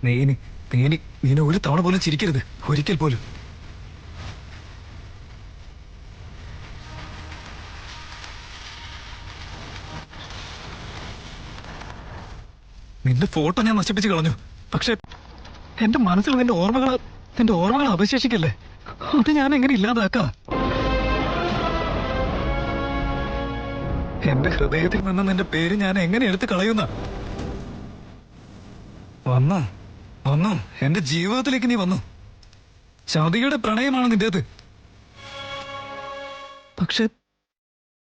നീനി നീനി നീനെ ഒരു തവണ പോലും ചിരിക്കരുത്, ഒരിക്കൽ പോലും. നിന്റെ ഫോട്ടോ ഞാൻ നശിപ്പിച്ച് കളഞ്ഞു. പക്ഷെ എന്റെ മനസ്സിൽ നിന്റെ ഓർമ്മകൾ അവശേഷിക്കല്ലേ? അത് ഞാൻ എങ്ങനെ ഇല്ലാതാക്കാം? എന്റെ ഹൃദയത്തിൽ നിന്ന് നിന്റെ പേര് ഞാൻ എങ്ങനെ എടുത്ത് കളയുന്ന? വന്നു എന്റെ ജീവിതത്തിലേക്ക് നീ വന്നു. ചതിയുടെ പ്രണയമാണ് നിന്റേത്. പക്ഷെ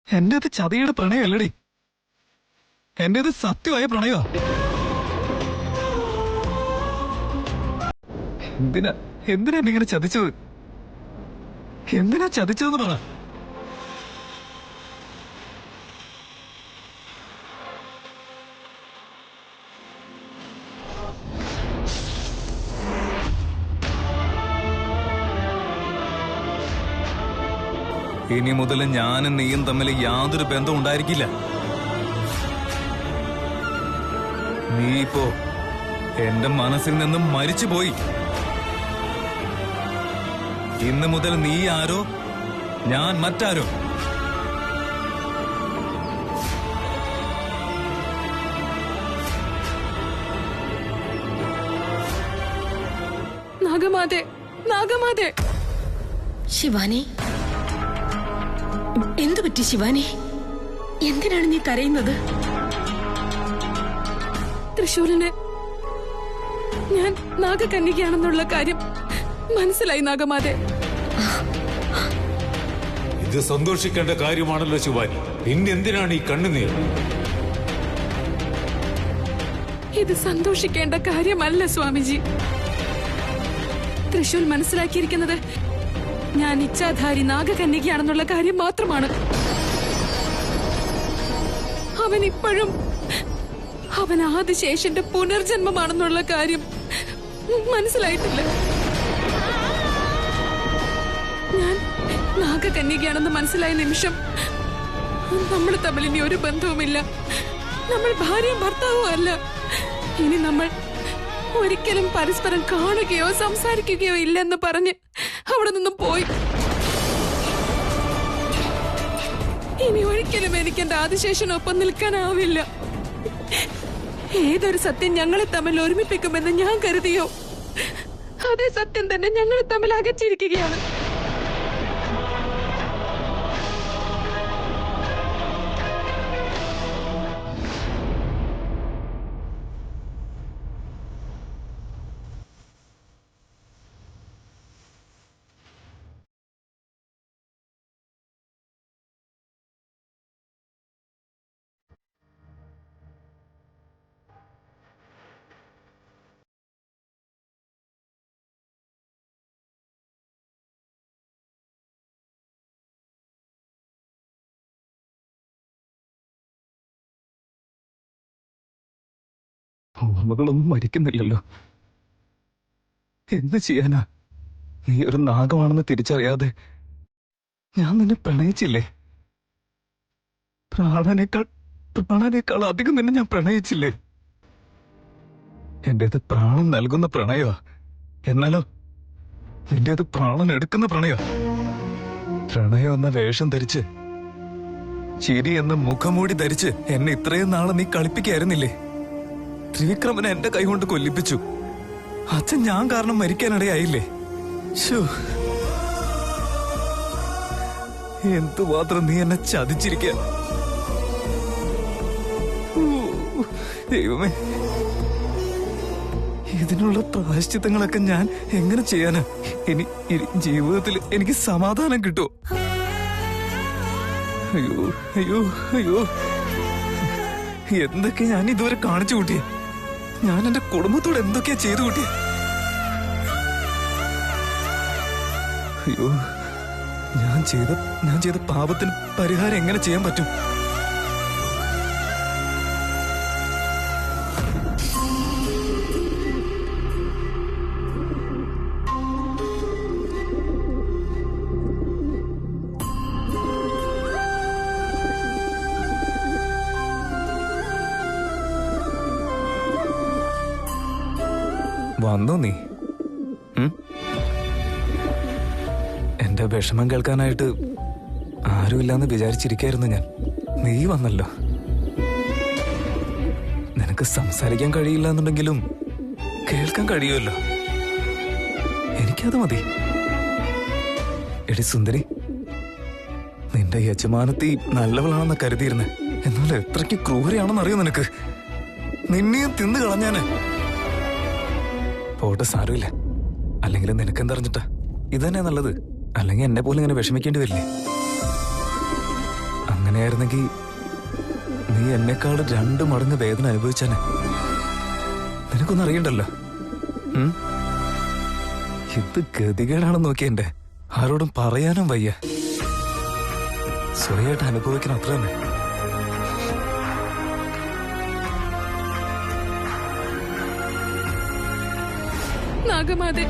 എന്റേത് ചതിയുടെ പ്രണയമല്ലടി, എന്റേത് സത്യമായ പ്രണയമാ. എന്തിനാ ഇങ്ങനെ ചതിച്ചത്? എന്തിനാ ചതിച്ചതെന്ന് പറ. ഇനി മുതൽ ഞാനും നീയും തമ്മിൽ യാതൊരു ബന്ധവും ഉണ്ടായിരിക്കില്ല. നീ ഇപ്പോ എന്റെ മനസ്സിൽ നിന്നും മരിച്ചുപോയി. ഇന്ന് മുതൽ നീ ആരോ, ഞാൻ മറ്റാരോ. നാഗമാതേ. ശിവാനി, എന്തു പറ്റി ശിവാനി? എന്തിനാണ് നീ കരയുന്നത്? തൃശൂരിന് ഞാൻ നാഗകന്യകയാണെന്നുള്ള കാര്യം മനസ്സിലായി നാഗമാതേ. ഇത് സന്തോഷിക്കേണ്ട കാര്യമാണല്ലോ ശിവാനി, പിന്നെന്തിനാണ് ഈ കണ്ണുനീർ? ഇത് സന്തോഷിക്കേണ്ട കാര്യമല്ല സ്വാമിജി. തൃശൂൽ മനസ്സിലാക്കിയിരിക്കുന്നത് ഞാൻ ഇച്ഛാധാരി നാഗകന്യകയാണെന്നുള്ള കാര്യം മാത്രമാണ്. അവൻ ആദിശേഷന്റെ പുനർജന്മമാണെന്നുള്ള കാര്യം മനസ്സിലായിട്ടില്ല. ഞാൻ നാഗകന്യകയാണെന്ന് മനസ്സിലായ നിമിഷം നമ്മൾ തമ്മിൽ ഇനി ഒരു ബന്ധവുമില്ല. നമ്മൾ ഭാര്യയും ഭർത്താവും അല്ല. ഇനി നമ്മൾ ഒരിക്കലും പരസ്പരം കാണുകയോ സംസാരിക്കുകയോ ഇല്ലെന്ന് പറഞ്ഞ് അവിടെ നിന്നും പോയി. ഇനി ഒരിക്കലും എനിക്ക് എന്റെ ആദിശേഷനൊപ്പം നിൽക്കാനാവില്ല. ഏതൊരു സത്യം ഞങ്ങളെ തമ്മിൽ ഒരുമിപ്പിക്കുമെന്ന് ഞാൻ കരുതിയോ, അതേ സത്യം തന്നെ ഞങ്ങളെ തമ്മിൽ അകച്ചിരിക്കുകയാണ്. ഓർമ്മകളൊന്നും മരിക്കുന്നില്ലല്ലോ. എന്ത് ചെയ്യാനാ? നീ ഒരു നാഗമാണെന്ന് തിരിച്ചറിയാതെ ഞാൻ നിന്നെ പ്രണയിച്ചില്ലേ? പ്രാണനേക്കാൾ അധികം നിന്നെ ഞാൻ പ്രണയിച്ചില്ലേ? എന്റേത് പ്രാണൻ നൽകുന്ന പ്രണയമാ, എന്നാലോ നിന്റേത് പ്രാണൻ എടുക്കുന്ന പ്രണയമാ. പ്രണയം എന്ന വേഷം ധരിച്ച്, ചിരി എന്ന മുഖംമൂടി ധരിച്ച് എന്നെ ഇത്രയും നാളെ നീ കളിപ്പിക്കായിരുന്നില്ലേ? ത്രിവിക്രമനെ എന്റെ കൈകൊണ്ട് കൊല്ലിപ്പിച്ചു. അച്ഛൻ ഞാൻ കാരണം മരിക്കാനിടയായില്ലേ? എന്തുമാത്രം നീ എന്നെ ചതിച്ചിരിക്കാൻ. ദൈവമേ, ഇതിനുള്ള പ്രായശ്ചിത്തങ്ങളൊക്കെ ഞാൻ എങ്ങനെ ചെയ്യാനാ? ഇനി ജീവിതത്തിൽ എനിക്ക് സമാധാനം കിട്ടുമോ? അയ്യോ അയ്യോ അയ്യോ, എന്തൊക്കെ ഞാൻ ഇതുവരെ കാണിച്ചു കൂട്ടിയേ? ഞാൻ എന്റെ കുടുംബത്തോട് എന്തൊക്കെയാ ചെയ്തു കൂട്ടിയേ? അയ്യോ, ഞാൻ ചെയ്ത പാപത്തിന് പരിഹാരം എങ്ങനെ ചെയ്യാൻ പറ്റും? വന്നു നീ. എന്റെ വിഷമം കേൾക്കാനായിട്ട് ആരുമില്ലാന്ന് വിചാരിച്ചിരിക്കായിരുന്നു ഞാൻ. നീ വന്നല്ലോ. നിനക്ക് സംസാരിക്കാൻ കഴിയില്ല എന്നുണ്ടെങ്കിലും കേൾക്കാൻ കഴിയുമല്ലോ. എനിക്കത് മതി. എടി സുന്ദരി, നിന്റെ യജമാനത്തി നല്ലവളാണെന്ന് കരുതിയിരുന്നെ. എന്നാൽ എത്രയ്ക്ക് ക്രൂരയാണെന്ന് അറിയോ നിനക്ക്? നിന്നെയും തിന്നു കളഞ്ഞാന്. പോട്ടെ, സാരമില്ല. അല്ലെങ്കിൽ നിനക്കെന്തറിഞ്ഞിട്ടാ? ഇതന്നെ നല്ലത്. അല്ലെങ്കിൽ എന്നെ പോലെ ഇങ്ങനെ വിഷമിക്കേണ്ടി വരില്ലേ? അങ്ങനെയായിരുന്നെങ്കിൽ നീ എന്നെക്കാൾ 2 മടങ്ങ് വേദന അനുഭവിച്ചാനെ. നിനക്കൊന്നും അറിയണ്ടല്ലോ. ഇത് ഗതികേടാണെന്ന് നോക്കിയെന്റെ. ആരോടും പറയാനും വയ്യ. സ്വയമായിട്ട് അനുഭവിക്കണം, അത്ര തന്നെ. നാഗമാതെ,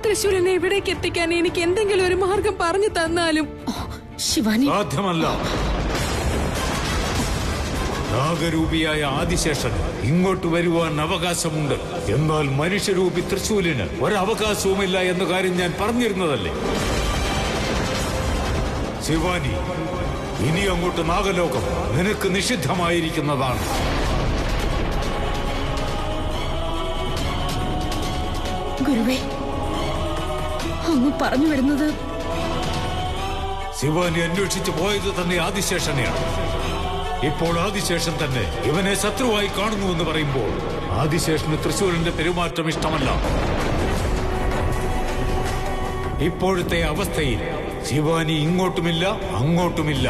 തൃശ്ശൂരിനെ ഇവിടേക്ക് എത്തിക്കാൻ എനിക്ക് എന്തെങ്കിലും ഒരു മാർഗം പറഞ്ഞു തന്നാലും. ശിവാനി, സാധ്യമല്ല. നാഗരൂപിയായ ആദിശേഷൻ ഇങ്ങോട്ട് വരുവാൻ അവകാശമുണ്ട്. എന്നാൽ മനുഷ്യരൂപി തൃശ്ശൂലിന് ഒരവകാശവുമില്ല എന്ന കാര്യം ഞാൻ പറഞ്ഞിരുന്നതല്ലേ? ശിവാനി, ഇനി അങ്ങോട്ട് നാഗലോകം നിനക്ക് നിഷിദ്ധമായിരിക്കുന്നതാണ്. ഗുരുവേ, അങ്ങ് പറഞ്ഞു വരുന്നത്? ശിവാനി അന്വേഷിച്ചു പോയത് തന്നെ ആദിശേഷനെയാണ്. ഇപ്പോൾ ആദിശേഷൻ തന്നെ ഇവനെ ശത്രുവായി കാണുന്നുവെന്ന് പറയുമ്പോൾ ആദിശേഷന് തൃശ്ശൂരിന്റെ പെരുമാറ്റം ഇഷ്ടമല്ല. ഇപ്പോഴത്തെ അവസ്ഥയിൽ ശിവാനി ഇങ്ങോട്ടുമില്ല അങ്ങോട്ടുമില്ല.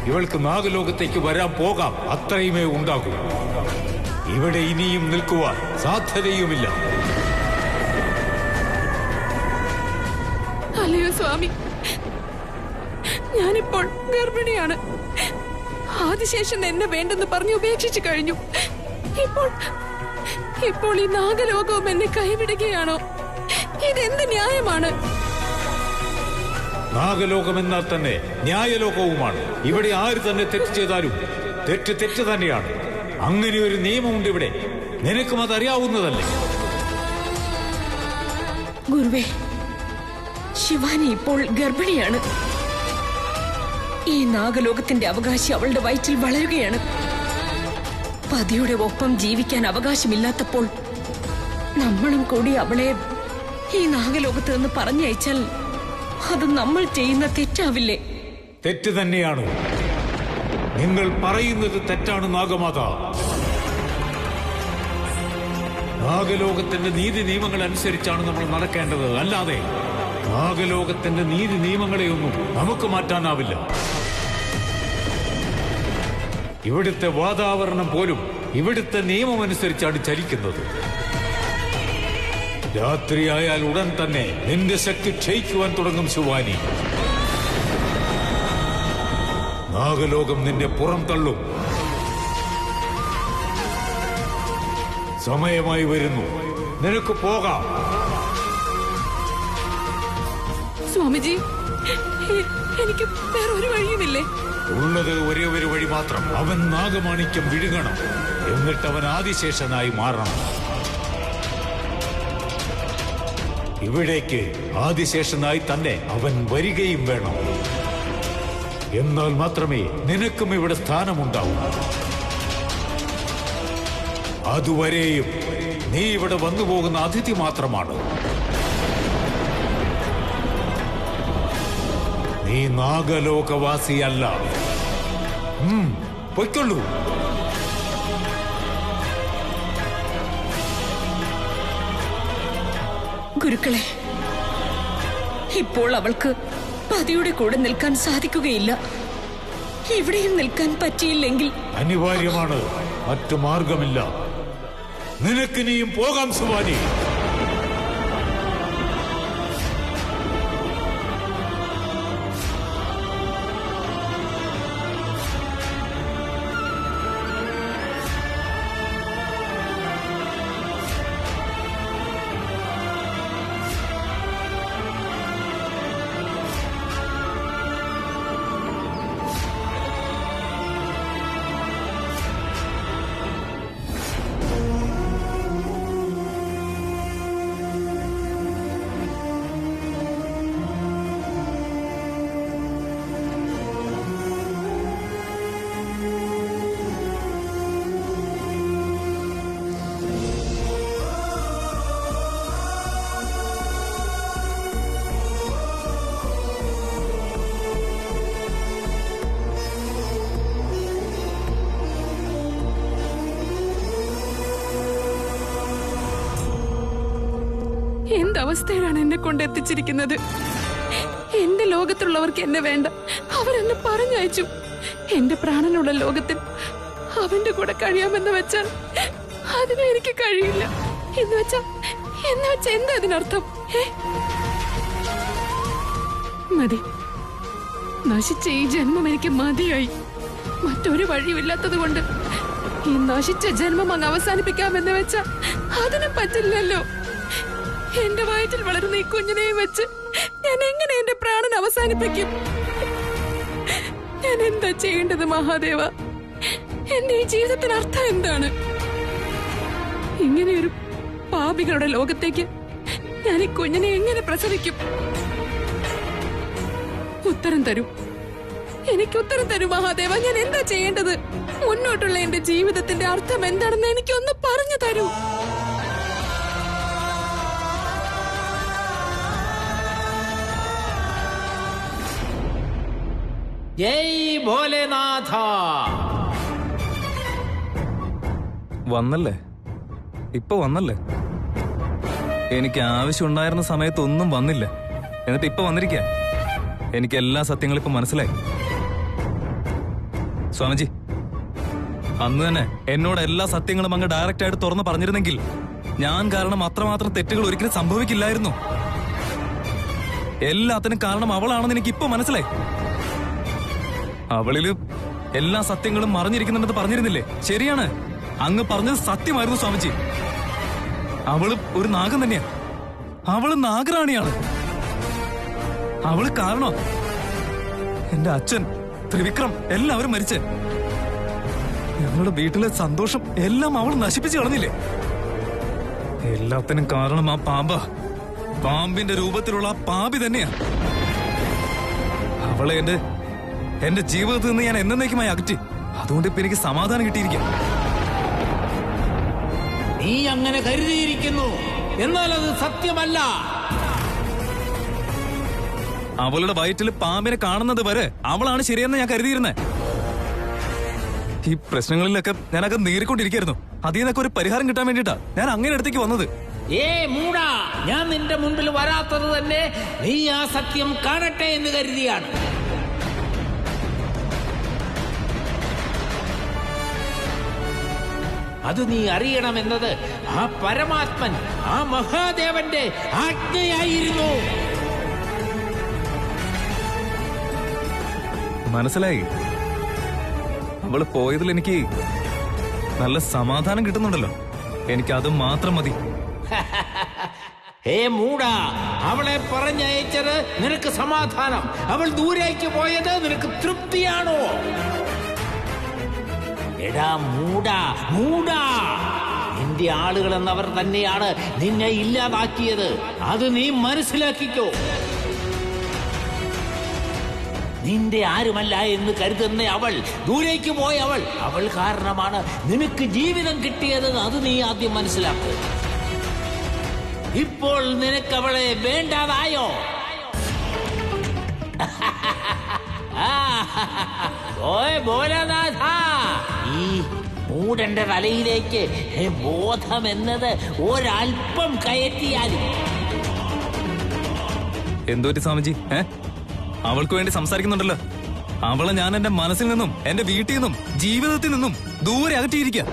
ഇവൾക്ക് നാഗലോകത്തേക്ക് വരാൻ പോകാം, അത്രയുമേ ഉണ്ടാകൂ. ഇവിടെ ഇനിയും നിൽക്കുവാൻ സാധ്യതയുമില്ല. അല്ലയോ സ്വാമി, ഞാനിപ്പോൾ ഗർഭിണിയാണ്. ആദിശേഷൻ എന്നെ വേണ്ടെന്ന് പറഞ്ഞു ഉപേക്ഷിച്ചു കഴിഞ്ഞു. ഇപ്പോൾ ഈ നാഗലോകവും എന്നെ കൈവിടുകയാണോ? ഇതെന്ത് ന്യായമാണ്? നാഗലോകം എന്നാൽ തന്നെ ന്യായലോകവുമാണ്. ഇവിടെ ആര് തന്നെ തെറ്റ് ചെയ്താലും തെറ്റ് തന്നെയാണ്. അങ്ങനെ ഒരു നിയമമുണ്ട് ഇവിടെ. നിനക്കും അതറിയാവുന്നതല്ലേ? ഗുരുവേ, ശിവാനി ഇപ്പോൾ ഗർഭിണിയാണ്. ഈ നാഗലോകത്തിന്റെ അവകാശി അവളുടെ വയറ്റിൽ വളരുകയാണ്. പതിയുടെ ഒപ്പം ജീവിക്കാൻ അവകാശമില്ലാത്തപ്പോൾ നമ്മളും കൂടി അവളെ ഈ നാഗലോകത്ത് നിന്ന് പറഞ്ഞയച്ചാൽ അത് നമ്മൾ ചെയ്യുന്ന തെറ്റാവില്ലേ? തെറ്റ് തന്നെയാണ്. നിങ്ങൾ പറയുന്നത് തെറ്റാണ് നാഗമാത. നാഗലോകത്തിന്റെ നീതി നിയമങ്ങൾ അനുസരിച്ചാണ് നമ്മൾ നടക്കേണ്ടത്. അല്ലാതെ നാഗലോകത്തിന്റെ നീതി നിയമങ്ങളെയൊന്നും നമുക്ക് മാറ്റാനാവില്ല. ഇവിടുത്തെ വാതാവരണം പോലും ഇവിടുത്തെ നിയമം അനുസരിച്ചാണ് ചലിക്കുന്നത്. രാത്രിയായാൽ ഉടൻ തന്നെ നിന്റെ ശക്തി ക്ഷയിക്കുവാൻ തുടങ്ങും ശിവാനി. നാഗലോകം നിന്നെ പുറം തള്ളും. സമയമായി വരുന്നു, നിനക്ക് പോകാം. സ്വാമിജി, എനിക്ക് വേറൊരു വഴിയുമില്ലേ? ഉള്ളത് ഒരേ ഒരു വഴി മാത്രം. അവൻ നാഗമാണിക്യം വിഴുങ്ങണം. എന്നിട്ട് അവൻ ആദിശേഷനായി മാറണം. ഇവിടേക്ക് ആദിശേഷനായി തന്നെ അവൻ വരികയും വേണം. എന്നാൽ മാത്രമേ നിനക്കും ഇവിടെ സ്ഥാനമുണ്ടാവൂ. അതുവരെയും നീ ഇവിടെ വന്നു പോകുന്ന അതിഥി മാത്രമാണ്. നീ നാഗലോകവാസിയല്ല. പൊയ്ക്കൊള്ളൂ. ഗുരുക്കളെ, ഇപ്പോൾ അവൾക്ക് പതിയുടെ കൂടെ നിൽക്കാൻ സാധിക്കുകയില്ല. ഇവിടെയും നിൽക്കാൻ പറ്റിയില്ലെങ്കിൽ അനിവാര്യമാണ്. മറ്റു മാർഗമില്ല. നിനക്കിനിയും പോകാം ശിവാനി. അവസ്ഥയിലാണ് എന്നെ കൊണ്ട് എത്തിച്ചിരിക്കുന്നത്. എന്റെ ലോകത്തുള്ളവർക്ക് എന്നെ വേണ്ട, അവരെന്നെ പറഞ്ഞയച്ചു. എന്റെ പ്രാണനുള്ള ലോകത്തിൽ അവന്റെ കൂടെ കഴിയാമെന്ന് വെച്ചാൽ അതിന് എനിക്ക് കഴിയില്ല. എന്ന് വെച്ചാ എന്താ അതിനർത്ഥം? മതി, നശിച്ച ഈ ജന്മം എനിക്ക് മതിയായി. മറ്റൊരു വഴിയുമില്ലാത്തത് കൊണ്ട് ഈ നശിച്ച ജന്മം അങ്ങ് അവസാനിപ്പിക്കാമെന്ന് വെച്ചാ അതിനും പറ്റില്ലല്ലോ. എന്റെ വയറ്റിൽ വളരുന്ന ഈ കുഞ്ഞിനെയും വെച്ച് ഞാൻ എങ്ങനെ എന്റെ പ്രാണൻ അവസാനിപ്പിക്കും? ഞാൻ എന്താ ചെയ്യേണ്ടത് മഹാദേവ? എന്റെ ഈ ജീവിതത്തിന് അർത്ഥം എന്താണ്? ഇങ്ങനെയൊരു പാപികളുടെ ലോകത്തേക്ക് ഞാൻ ഈ കുഞ്ഞിനെ എങ്ങനെ പ്രസവിക്കും? ഉത്തരം തരൂ, എനിക്ക് ഉത്തരം തരൂ മഹാദേവ. ഞാൻ എന്താ ചെയ്യേണ്ടത്? മുന്നോട്ടുള്ള എന്റെ ജീവിതത്തിന്റെ അർത്ഥം എന്താണെന്ന് എനിക്കൊന്ന് പറഞ്ഞു തരൂ. ജയ് ഭോലേനാഥ. വന്നല്ലേ, ഇപ്പൊ വന്നല്ലേ. എനിക്ക് ആവശ്യമുണ്ടായിരുന്ന സമയത്തൊന്നും വന്നില്ല, എന്നിട്ട് ഇപ്പൊ വന്നിരിക്കുക. എനിക്ക് എല്ലാ സത്യങ്ങളും ഇപ്പൊ മനസ്സിലായി. സ്വാമിജി, അന്ന് തന്നെ എന്നോട് എല്ലാ സത്യങ്ങളും അങ്ങ് ഡയറക്റ്റ് ആയിട്ട് തുറന്ന് പറഞ്ഞിരുന്നെങ്കിൽ ഞാൻ കാരണം അത്രമാത്രം തെറ്റുകൾ ഒരിക്കലും സംഭവിക്കില്ലായിരുന്നു. എല്ലാത്തിനും കാരണം അവളാണെന്ന് എനിക്ക് ഇപ്പൊ മനസ്സിലായി. അവളില് എല്ലാ സത്യങ്ങളും മറിഞ്ഞിരിക്കുന്നുണ്ടെന്ന് പറഞ്ഞിരുന്നില്ലേ? ശരിയാണ്, അങ്ങ് പറഞ്ഞത് സത്യമായിരുന്നു സ്വാമിജി. അവള് ഒരു നാഗം തന്നെയാ. അവള് നാഗറാണിയാണ്. അവള് കാരണോ എന്റെ അച്ഛൻ, ത്രിവിക്രം എല്ലാവരും മരിച്ചേ. ഞങ്ങളുടെ വീട്ടിലെ സന്തോഷം എല്ലാം അവൾ നശിപ്പിച്ചു കളഞ്ഞില്ലേ? എല്ലാത്തിനും കാരണം ആ പാമ്പിന്റെ രൂപത്തിലുള്ള ആ പാമ്പി തന്നെയാ. അവളെ എന്റെ ജീവിതത്തിൽ നിന്ന് ഞാൻ എന്നേക്കുമായി അകറ്റി. അതുകൊണ്ട് ഇപ്പൊ എനിക്ക് സമാധാനം കിട്ടിയിരിക്കാം. നീ അങ്ങനെ കരുതിയിരിക്കുന്നു, എന്നാൽ അത് സത്യമല്ല. അവളുടെ വയറ്റിൽ പാമ്പിനെ കാണുന്നത് വരെ അവളാണ് ശരിയെന്ന് ഞാൻ കരുതിയിരുന്നേ. ഈ പ്രശ്നങ്ങളിലൊക്കെ ഞാനൊക്കെ നേരിക്കൊണ്ടിരിക്കുന്നു. അതിൽ നിന്നൊക്കെ ഒരു പരിഹാരം കിട്ടാൻ വേണ്ടിട്ടാ ഞാൻ അങ്ങനെ അടുത്തേക്ക് വന്നത്. മൂടാ, ഞാൻ നിന്റെ മുൻപിൽ വരാത്തത് തന്നെ നീ ആ സത്യം കാണട്ടെ എന്ന് കരുതിയാണ്. അത് നീ അറിയണമെന്നത് ആ പരമാത്മൻ, ആ മഹാദേവന്റെ ആജ്ഞയായിരുന്നു. മനസ്സിലായി. അവള് പോയതിൽ എനിക്ക് നല്ല സമാധാനം കിട്ടുന്നുണ്ടല്ലോ. എനിക്കത് മാത്രം മതി. മൂടാ, അവളെ പറഞ്ഞയച്ചത് നിനക്ക് സമാധാനം, അവൾ ദൂരേക്ക് പോയത് നിനക്ക് തൃപ്തിയാണോ? എടാ മൂടാ, നിന്റെ ആളുകൾ എന്നവർ തന്നെയാണ് നിന്നെ ഇല്ലാതാക്കിയത്. അത് നീ മനസ്സിലാക്കിക്കോ. നിന്റെ ആരുമല്ല എന്ന് കരുതുന്ന അവൾ, ദൂരേക്ക് പോയ അവൾ കാരണമാണ് നിനക്ക് ജീവിതം കിട്ടിയത്. അത് നീ ആദ്യം മനസ്സിലാക്കും. ഇപ്പോൾ നിനക്ക് അവളെ വേണ്ടാതായോ? ഭോലേനാഥ, ഈ മൂടന്റെ തലയിലേക്ക് ബോധം എന്നത് ഒരൽപ്പം കയറ്റിയാലും. എന്തോറ്റി സ്വാമിജി, അവൾക്ക് വേണ്ടി സംസാരിക്കുന്നുണ്ടല്ലോ. അവളെ ഞാൻ എന്റെ മനസ്സിൽ നിന്നും എന്റെ വീട്ടിൽ നിന്നും ജീവിതത്തിൽ നിന്നും ദൂരെ അകറ്റിയിരിക്കുക.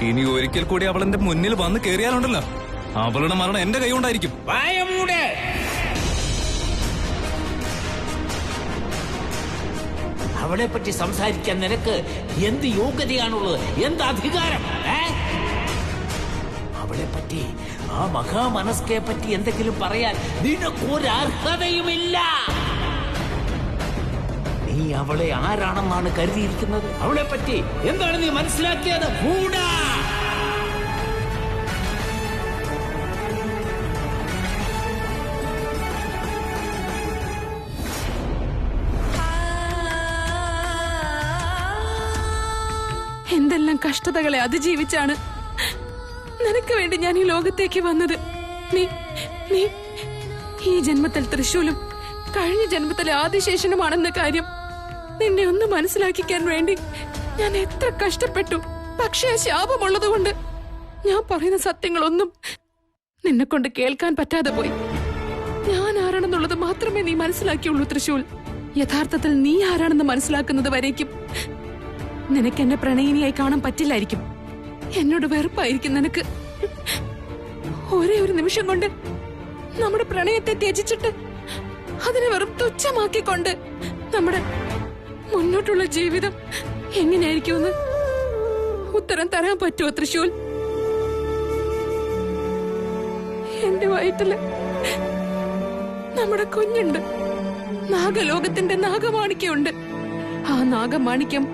ഇനി ഒരിക്കൽ കൂടി അവൾ എന്റെ മുന്നിൽ വന്ന് കയറിയാലുണ്ടല്ലോ, അവളുടെ മരണം എന്റെ കൈ കൊണ്ടായിരിക്കും. അവളെ പറ്റി സംസാരിക്കാൻ നിനക്ക് എന്ത് യോഗ്യതയാണുള്ളത്? എന്ത് അധികാരം? അവളെ പറ്റി, ആ മഹാമനസ്കയെ പറ്റി എന്തെങ്കിലും പറയാൻ നിനക്കൊരർഹതയുമില്ല. നീ അവളെ ആരാണെന്നാണ് കരുതിയിരിക്കുന്നത്? അവളെ പറ്റി എന്താണ് നീ മനസ്സിലാക്കിയത്? മൂടാ, എന്തെല്ലാം കഷ്ടതകളെ അതിജീവിച്ചാണ് നിനക്ക് വേണ്ടി ഞാൻ ഈ ലോകത്തേക്ക് വന്നത്. നീ ഈ ജന്മത്തിൽ തൃശൂലും കഴിഞ്ഞ ജന്മത്തിലെ ആദിശേഷനുമാണെന്ന കാര്യം നിന്നെ ഒന്ന് മനസ്സിലാക്കിക്കാൻ വേണ്ടി ഞാൻ എത്ര കഷ്ടപ്പെട്ടു. പക്ഷേ ശാപമുള്ളതുകൊണ്ട് ഞാൻ പറയുന്ന സത്യങ്ങളൊന്നും നിന്നെ കൊണ്ട് കേൾക്കാൻ പറ്റാതെ പോയി. ഞാൻ ആരാണെന്നുള്ളത് മാത്രമേ നീ മനസ്സിലാക്കിയുള്ളൂ തൃശൂൽ. യഥാർത്ഥത്തിൽ നീ ആരാണെന്ന് മനസ്സിലാക്കുന്നത് വരേക്കും നിനക്ക് എന്നെ പ്രണയിനിയായി കാണാൻ പറ്റില്ലായിരിക്കും. എന്നോട് വെറുപ്പായിരിക്കും നിനക്ക്. ഒരേ ഒരു നിമിഷം കൊണ്ട് നമ്മുടെ പ്രണയത്തെ ത്യജിച്ചിട്ട് അതിനെ വെറും തുച്ഛമാക്കിക്കൊണ്ട് നമ്മുടെ മുന്നോട്ടുള്ള ജീവിതം എങ്ങനെയായിരിക്കുമെന്ന് ഉത്തരം തരാൻ പറ്റുമോ തൃശൂൽ? എന്റെ വയറ്റില് നമ്മുടെ കുഞ്ഞുണ്ട്. നാഗലോകത്തിന്റെ നാഗമാണിക്യമുണ്ട്. ആ നാഗമാണിക്യം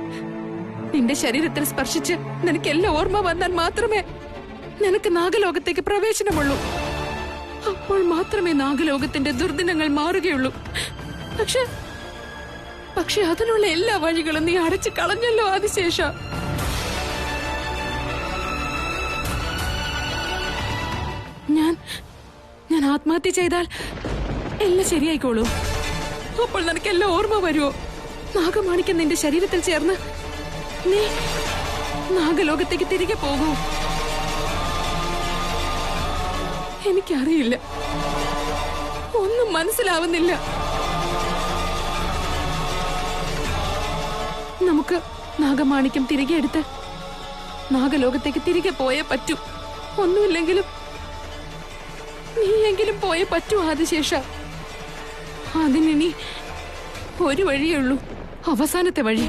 നിന്റെ ശരീരത്തിൽ സ്പർശിച്ച് നിനക്കെല്ലാം ഓർമ്മ വന്നാൽ മാത്രമേ നിനക്ക് നാഗലോകത്തേക്ക് പ്രവേശനമുള്ളൂ. അപ്പോൾ മാത്രമേ നാഗലോകത്തിന്റെ ദുർദിനങ്ങൾ മാറുകയുള്ളൂ. പക്ഷെ അതിനുള്ള എല്ലാ വഴികളും നീ അടച്ചു കളഞ്ഞല്ലോ ആദിശേഷ. ഞാൻ ആത്മഹത്യ ചെയ്താൽ എല്ലാം ശരിയായിക്കോളൂ. അപ്പോൾ നിനക്കെല്ലാം ഓർമ്മ വരുമോ? നാഗമാണിക്യം നിന്റെ ശരീരത്തിൽ ചേർന്ന് നീ നാഗലോകത്തേക്ക് തിരികെ പോകൂ. എനിക്കറിയില്ല, ഒന്നും മനസ്സിലാവുന്നില്ല. നമുക്ക് നാഗമാണിക്യം തിരികെ എടുത്ത് നാഗലോകത്തേക്ക് തിരികെ പോയേ പറ്റൂ. ഒന്നുമില്ലെങ്കിലും നീയെങ്കിലും പോയേ പറ്റൂ ആദിശേഷ. അതിനി ഒരു വഴിയേ ഉള്ളൂ, അവസാനത്തെ വഴി.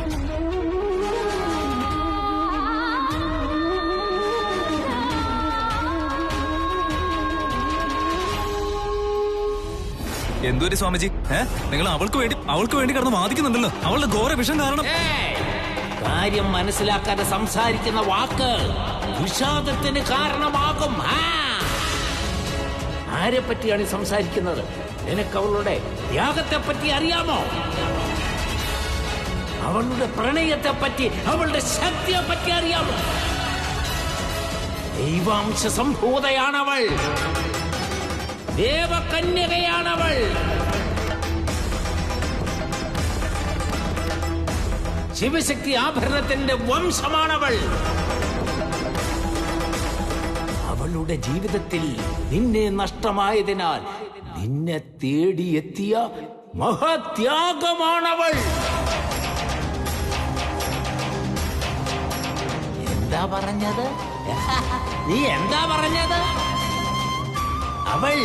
എന്തൊരു സ്വാമിജി, നിങ്ങൾ അവൾക്ക് വേണ്ടി കിടന്ന് വാദിക്കുന്നുണ്ടല്ലോ. അവളുടെ ഘോര വിഷം കാരണം. കാര്യം മനസ്സിലാക്കാതെ സംസാരിക്കുന്ന വാക്ക് വിഷാദത്തിന് കാരണമാകും. ആരെ പറ്റിയാണ് സംസാരിക്കുന്നത്? നിനക്ക് അവളുടെ ത്യാഗത്തെ പറ്റി അറിയാമോ? അവളുടെ പ്രണയത്തെ പറ്റി, അവളുടെ ശക്തിയെ പറ്റി അറിയാമോ? ദൈവാംശ സംഭൂതയാണവൾ, ദേവകന്യകയാണവൾ. ശിവശക്തി ആഭരണത്തിന്റെ വംശമാണവൾ. അവളുടെ ജീവിതത്തിൽ നിന്നെ നഷ്ടമായതിനാൽ നിന്നെ തേടിയെത്തിയ മഹാത്യാഗമാണവൾ. എന്താ പറഞ്ഞത്? നീ എന്താ പറഞ്ഞത്? അവൾ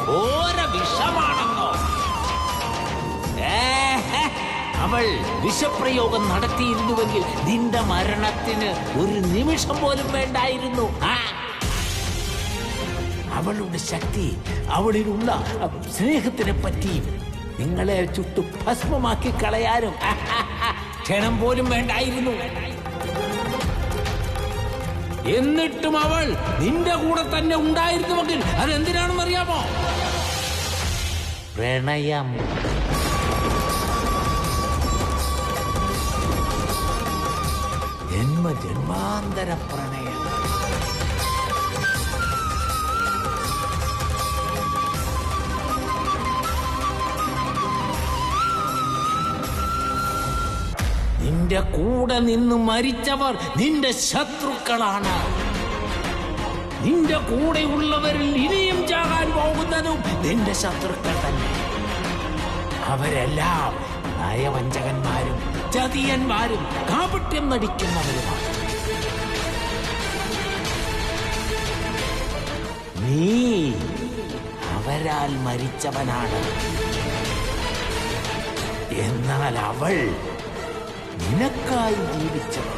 ഘോര വിഷമാണെന്നോ? അവൾ വിഷപ്രയോഗം നടത്തിയിരുന്നുവെങ്കിൽ നിന്റെ മരണത്തിന് ഒരു നിമിഷം പോലും വേണ്ടായിരുന്നു. അവളുടെ ശക്തി, അവളിലുള്ള സ്നേഹത്തിനെ പറ്റി നിങ്ങളെ ചുട്ടു ഭസ്മമാക്കി കളയാനും ക്ഷണം പോലും വേണ്ടായിരുന്നു. എന്നിട്ടും അവൾ നിന്റെ കൂടെ തന്നെ ഉണ്ടായിരുന്നുവെങ്കിൽ അതെന്തിനാണെന്ന് അറിയാമോ? പ്രണയം. ജന്മജന്മാന്തര പ്രണയം. നിന്റെ കൂടെ നിന്ന് മരിച്ചവർ നിന്റെ ശത്രുക്കളാണ്. നിന്റെ കൂടെയുള്ളവരിൽ ഇനിയും ചാകാൻ പോകുന്നതും നിന്റെ ശത്രുക്കൾ തന്നെ. അവരെല്ലാം നയവഞ്ചകന്മാരും ചതിയന്മാരും കാപട്യം നടിക്കുന്നവരുമാണ്. നീ അവരാൽ മരിച്ചവനാണ്. എന്നാൽ അവൾ നിനക്കായി ജീവിച്ചവൾ.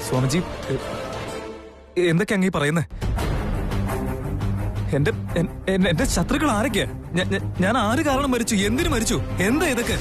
സ്വാമിജി, എന്തൊക്കെ അങ്ങീ പറയുന്നേ? എന്റെ ശത്രുക്കൾ ആരൊക്കെയാ? ഞാൻ ആര് കാരണം മരിച്ചു? എന്തിനു മരിച്ചു? എന്താ ഇതൊക്കെ?